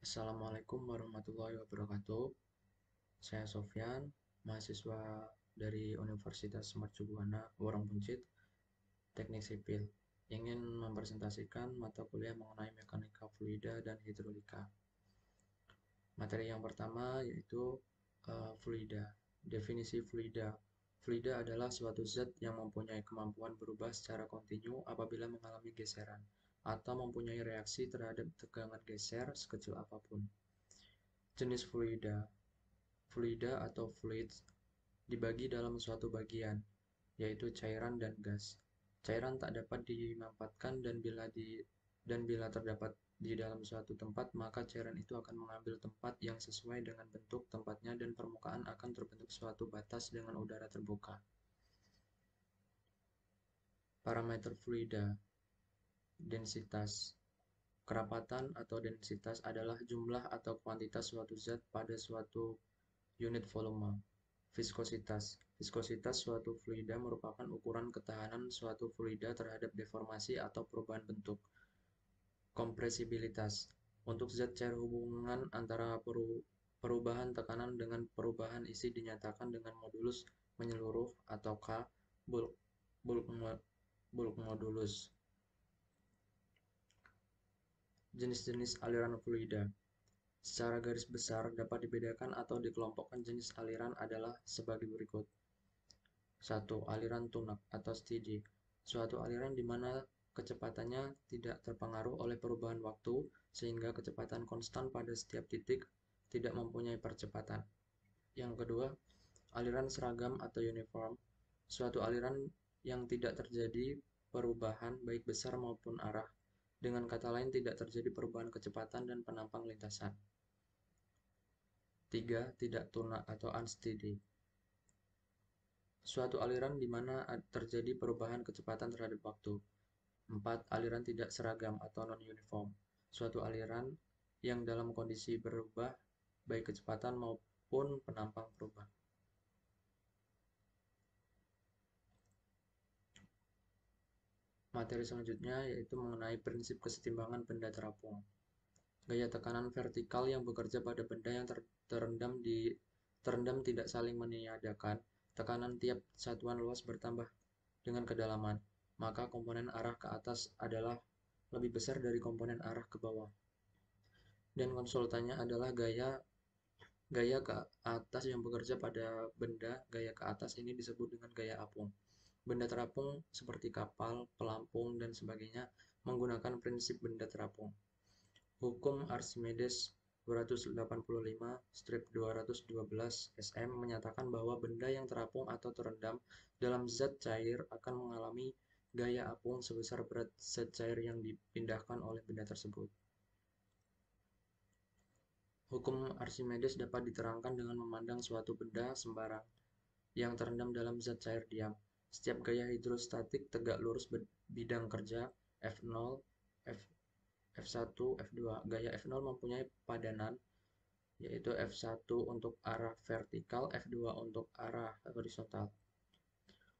Assalamualaikum warahmatullahi wabarakatuh. Saya Sofyan, mahasiswa dari Universitas Mercubuana, Warung Buncit, Teknik Sipil. Ingin mempresentasikan mata kuliah mengenai mekanika fluida dan hidrolika. Materi yang pertama yaitu fluida. Definisi fluida. Fluida adalah suatu zat yang mempunyai kemampuan berubah secara kontinu apabila mengalami geseran atau mempunyai reaksi terhadap tegangan geser sekecil apapun. Jenis fluida. Fluida atau fluids dibagi dalam suatu bagian, yaitu cairan dan gas. Cairan tak dapat dimampatkan dan bila terdapat di dalam suatu tempat, maka cairan itu akan mengambil tempat yang sesuai dengan bentuk tempatnya dan permukaan akan terbentuk suatu batas dengan udara terbuka. Parameter fluida. Densitas. Kerapatan atau densitas adalah jumlah atau kuantitas suatu zat pada suatu unit volume. Viskositas. Viskositas suatu fluida merupakan ukuran ketahanan suatu fluida terhadap deformasi atau perubahan bentuk. Kompresibilitas. Untuk zat cair hubungan antara perubahan tekanan dengan perubahan isi dinyatakan dengan modulus menyeluruh atau K bulk, bulk, bulk modulus. Jenis-jenis aliran fluida. Secara garis besar dapat dibedakan atau dikelompokkan jenis aliran adalah sebagai berikut. 1. Aliran tunak atau steady. Suatu aliran di mana kecepatannya tidak terpengaruh oleh perubahan waktu, sehingga kecepatan konstan pada setiap titik tidak mempunyai percepatan. Yang kedua, aliran seragam atau uniform. Suatu aliran yang tidak terjadi perubahan baik besar maupun arah. Dengan kata lain, tidak terjadi perubahan kecepatan dan penampang lintasan. 3. Tidak tunak atau unsteady. Suatu aliran di mana terjadi perubahan kecepatan terhadap waktu. 4. Aliran tidak seragam atau non-uniform. Suatu aliran yang dalam kondisi berubah baik kecepatan maupun penampang berubah. Materi selanjutnya yaitu mengenai prinsip kesetimbangan benda terapung. Gaya tekanan vertikal yang bekerja pada benda yang terendam tidak saling meniadakan. Tekanan tiap satuan luas bertambah dengan kedalaman, maka komponen arah ke atas adalah lebih besar dari komponen arah ke bawah. Dan konsultannya adalah gaya ke atas yang bekerja pada benda. Gaya ke atas ini disebut dengan gaya apung. Benda terapung seperti kapal, pelampung, dan sebagainya menggunakan prinsip benda terapung. Hukum Archimedes 285/212 SM menyatakan bahwa benda yang terapung atau terendam dalam zat cair akan mengalami gaya apung sebesar berat zat cair yang dipindahkan oleh benda tersebut. Hukum Archimedes dapat diterangkan dengan memandang suatu benda sembarang yang terendam dalam zat cair diam. Setiap gaya hidrostatik tegak lurus bidang kerja F0, F1, F2. Gaya F0 mempunyai padanan, yaitu F1 untuk arah vertikal, F2 untuk arah horizontal.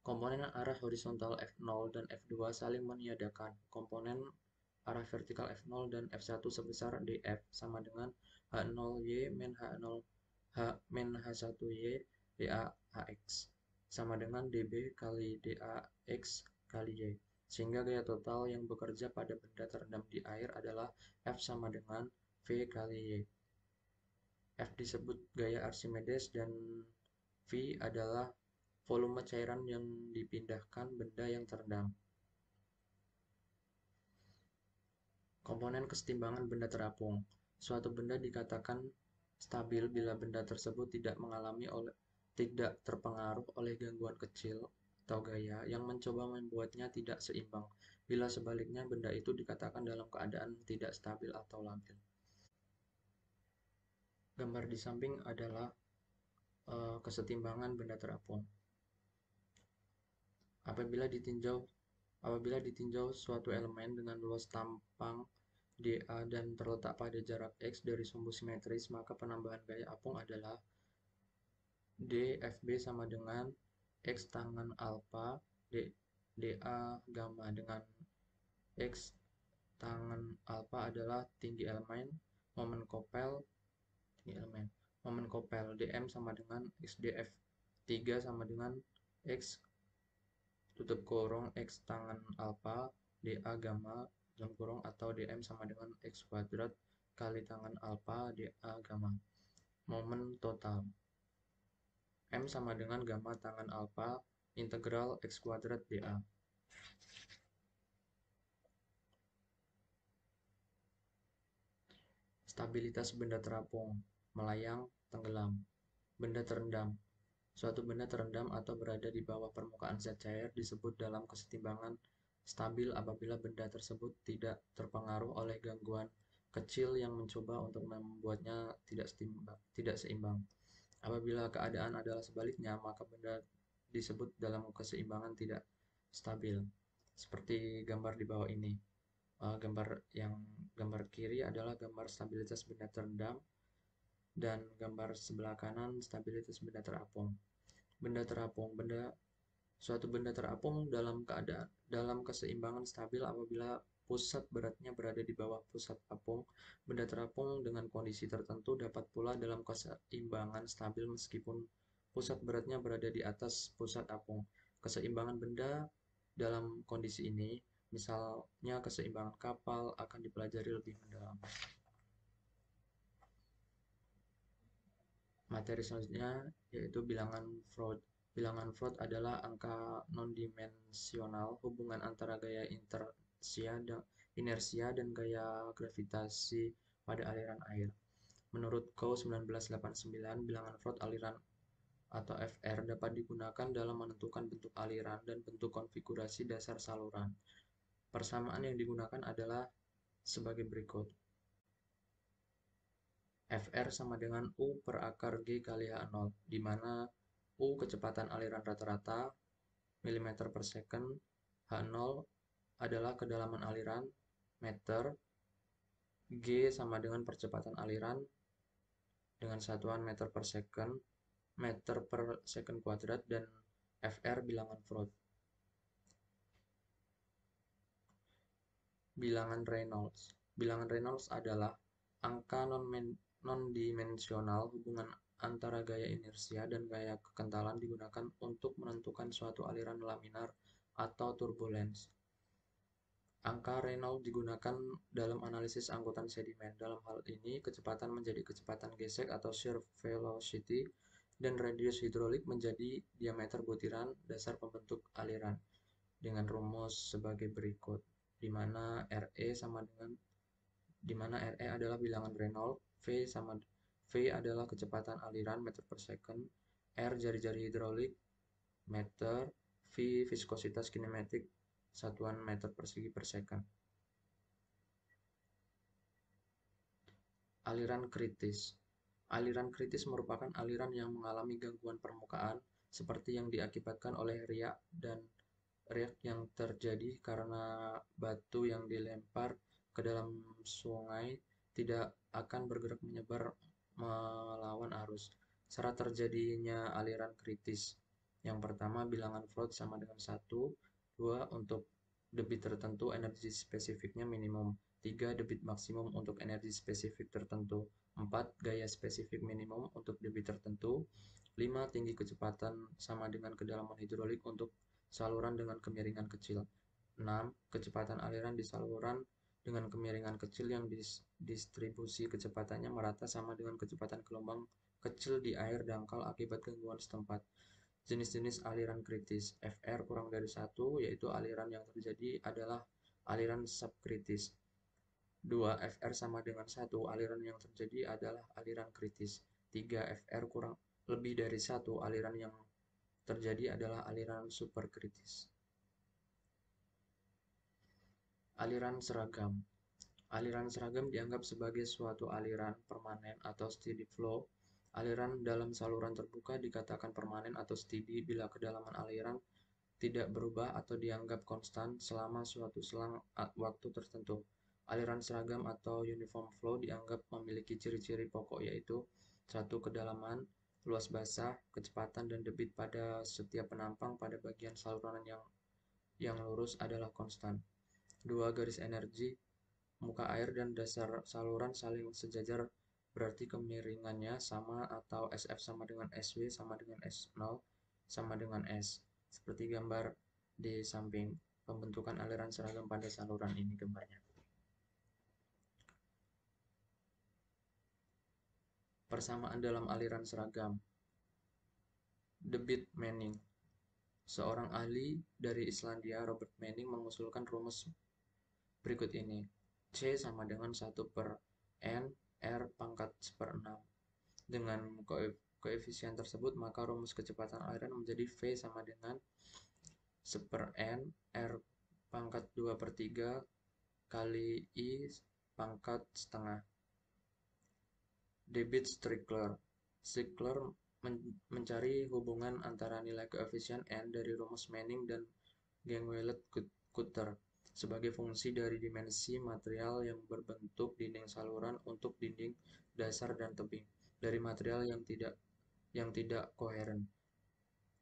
Komponen arah horizontal F0 dan F2 saling meniadakan. Komponen arah vertikal F0 dan F1 sebesar dF sama dengan H0Y min H1Y dA HX sama dengan dB kali dAX kali Y. Sehingga gaya total yang bekerja pada benda terendam di air adalah F sama dengan V kali Y. F disebut gaya Archimedes dan V adalah volume cairan yang dipindahkan benda yang terendam. Komponen kesetimbangan benda terapung. Suatu benda dikatakan stabil bila benda tersebut tidak terpengaruh oleh gangguan kecil atau gaya yang mencoba membuatnya tidak seimbang. Bila sebaliknya, benda itu dikatakan dalam keadaan tidak stabil atau labil. Gambar di samping adalah kesetimbangan benda terapung. Apabila ditinjau suatu elemen dengan luas tampang dA dan terletak pada jarak X dari sumbu simetris, maka penambahan gaya apung adalah dFB sama dengan X tangen alfa dA gamma, dengan X tangen alfa adalah tinggi elemen, momen kopel ini elemen. Momen kopel dm sama dengan xdf 3 sama dengan x tutup kurung x tangen alfa dA gamma dalam kurung atau dm sama dengan x kuadrat kali tangen alfa dA gamma. Momen total m sama dengan gamma tangen alfa integral x kuadrat dA. Stabilitas benda terapung, melayang, tenggelam. Benda terendam. Suatu benda terendam atau berada di bawah permukaan zat cair disebut dalam kesetimbangan stabil apabila benda tersebut tidak terpengaruh oleh gangguan kecil yang mencoba untuk membuatnya tidak seimbang. Apabila keadaan adalah sebaliknya, maka benda disebut dalam keseimbangan tidak stabil. Seperti gambar di bawah ini. Gambar kiri adalah gambar stabilitas benda terendam dan gambar sebelah kanan stabilitas benda terapung. Benda terapung, suatu benda terapung dalam keseimbangan stabil apabila pusat beratnya berada di bawah pusat apung. Benda terapung dengan kondisi tertentu dapat pula dalam keseimbangan stabil meskipun pusat beratnya berada di atas pusat apung. Keseimbangan benda dalam kondisi ini, misalnya keseimbangan kapal, akan dipelajari lebih mendalam. Materi selanjutnya yaitu bilangan Freud. Bilangan Freud adalah angka non-dimensional hubungan antara gaya inersia dan gaya gravitasi pada aliran air. Menurut Coe 1989, bilangan Freud aliran atau FR dapat digunakan dalam menentukan bentuk aliran dan bentuk konfigurasi dasar saluran. Persamaan yang digunakan adalah sebagai berikut. Fr sama dengan U per akar G kali H0, di mana U kecepatan aliran rata-rata mm per second, H0 adalah kedalaman aliran meter, G sama dengan percepatan aliran dengan satuan meter per second kuadrat, dan Fr bilangan Freud. Bilangan Reynolds. Bilangan Reynolds adalah angka non-dimensional hubungan antara gaya inersia dan gaya kekentalan digunakan untuk menentukan suatu aliran laminar atau turbulens. Angka Reynolds digunakan dalam analisis angkutan sedimen. Dalam hal ini, kecepatan menjadi kecepatan gesek atau shear velocity dan radius hidrolik menjadi diameter butiran dasar pembentuk aliran dengan rumus sebagai berikut, di mana RE adalah bilangan Reynolds, V adalah kecepatan aliran meter per second, R jari-jari hidrolik meter, V viskositas kinematik satuan meter persegi per second. Aliran kritis. Aliran kritis merupakan aliran yang mengalami gangguan permukaan seperti yang diakibatkan oleh riak yang terjadi karena batu yang dilempar ke dalam sungai tidak akan bergerak menyebar melawan arus. Syarat terjadinya aliran kritis. Yang pertama, bilangan Freud sama dengan 1. 2. Untuk debit tertentu, energi spesifiknya minimum. 3. Debit maksimum untuk energi spesifik tertentu. 4. Gaya spesifik minimum untuk debit tertentu. 5. Tinggi kecepatan sama dengan kedalaman hidrolik untuk saluran dengan kemiringan kecil. 6. Kecepatan aliran di saluran dengan kemiringan kecil yang distribusi kecepatannya merata sama dengan kecepatan gelombang kecil di air dangkal akibat gangguan setempat. Jenis-jenis aliran kritis. Fr kurang dari 1, yaitu aliran yang terjadi adalah aliran subkritis. 2. Fr sama dengan 1, aliran yang terjadi adalah aliran kritis. 3. Fr kurang lebih dari 1, aliran yang terjadi adalah aliran superkritis. Aliran seragam. Aliran seragam dianggap sebagai suatu aliran permanen atau steady flow. Aliran dalam saluran terbuka dikatakan permanen atau steady bila kedalaman aliran tidak berubah atau dianggap konstan selama suatu selang waktu tertentu. Aliran seragam atau uniform flow dianggap memiliki ciri-ciri pokok, yaitu 1. Kedalaman, luas basah, kecepatan dan debit pada setiap penampang pada bagian saluran yang lurus adalah konstan. 2. Garis energi muka air dan dasar saluran saling sejajar berarti kemiringannya sama atau SF sama dengan SW sama dengan S0 sama dengan S. Seperti gambar di samping, pembentukan aliran seragam pada saluran ini gambarnya. Persamaan dalam aliran seragam. David Manning. Seorang ahli dari Islandia, Robert Manning, mengusulkan rumus berikut ini. C sama dengan 1 per N R pangkat 1/6. Dengan koefisien tersebut, maka rumus kecepatan aliran menjadi V sama dengan 1 per N R pangkat 2/3 kali I pangkat setengah. David Strickler. Strickler mencari hubungan antara nilai koefisien N dari rumus Manning dan Gangweiler-Kutter sebagai fungsi dari dimensi material yang berbentuk dinding saluran untuk dinding dasar dan tebing dari material yang tidak koheren.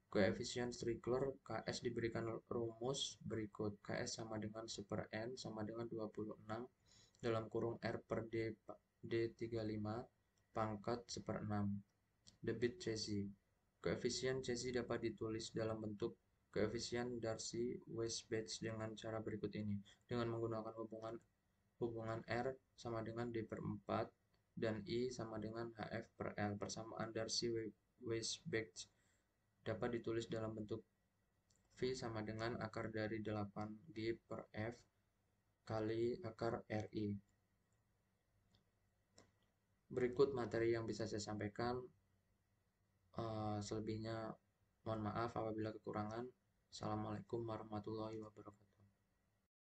Koefisien Strickler Ks diberikan rumus berikut. Ks sama dengan 1 per N sama dengan 26 dalam kurung R per D35 pangkat 1/6. Debit Cesi. Koefisien Cesi dapat ditulis dalam bentuk koefisien Darcy-Weisbach dengan cara berikut ini. Dengan menggunakan hubungan R sama dengan D per 4 dan I sama dengan HF per L. Persamaan Darcy-Weisbach dapat ditulis dalam bentuk V sama dengan akar dari 8G per F kali akar RI. Berikut materi yang bisa saya sampaikan. Selebihnya mohon maaf apabila kekurangan. Assalamualaikum warahmatullahi wabarakatuh.